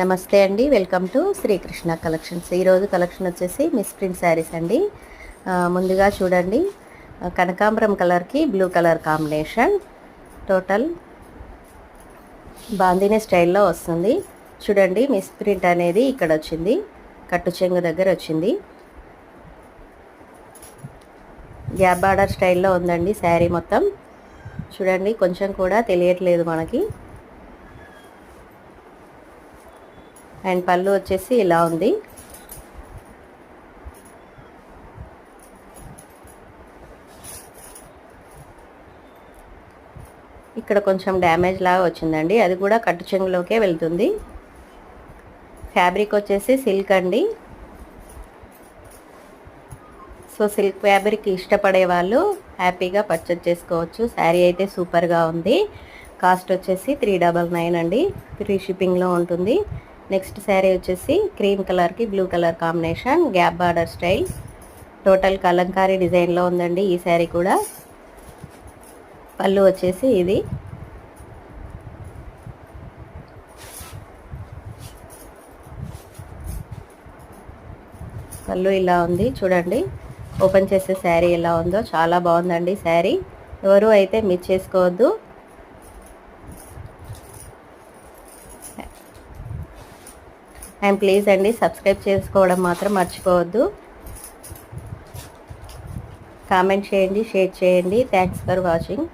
నమస్తే అండి, welcome to Srikrishna collections. ఈరోజు కలెక్షన్ వచ్చేసి మిస్ ప్రింట్ శారీస్ అండి. ముందుగా చూడండి, కనకాంబరం కలర్కి blue colour combination, total bandhani స్టైల్లో వస్తుంది. చూడండి, మిస్ ప్రింట్ అనేది ఇక్కడ వచ్చింది, కట్టు చెంగు దగ్గర వచ్చింది. గ్యాప్ బార్డర్ స్టైల్లో ఉందండి శారీ మొత్తం. చూడండి, కొంచెం కూడా తెలియట్లేదు మనకి. అండ్ పళ్ళు వచ్చేసి ఇలా ఉంది. ఇక్కడ కొంచెం డ్యామేజ్ లాగా వచ్చిందండి, అది కూడా కట్టు చెంగులోకే వెళ్తుంది. ఫ్యాబ్రిక్ వచ్చేసి సిల్క్ అండి. సో సిల్క్ ఫ్యాబ్రిక్ ఇష్టపడే వాళ్ళు హ్యాపీగా పర్చేజ్ చేసుకోవచ్చు. శారీ అయితే సూపర్గా ఉంది. కాస్ట్ వచ్చేసి 399 అండి, ఫ్రీ షిప్పింగ్లో ఉంటుంది. నెక్స్ట్ శారీ వచ్చేసి క్రీమ్ కలర్కి blue colour combination, gap border style, total Kalamkari డిజైన్లో ఉందండి ఈ శారీ కూడా. పళ్ళు వచ్చేసి ఇది. పళ్ళు ఇలా ఉంది చూడండి. ఓపెన్ చేసే శారీ ఎలా ఉందో చాలా బాగుందండి శారీ. ఎవరు అయితే మిస్ చేసుకోవద్దు. అండ్ ప్లీజ్ అండి, సబ్స్క్రైబ్ చేసుకోవడం మాత్రం మర్చిపోవద్దు. కామెంట్ చేయండి, షేర్ చేయండి. Thanks for watching.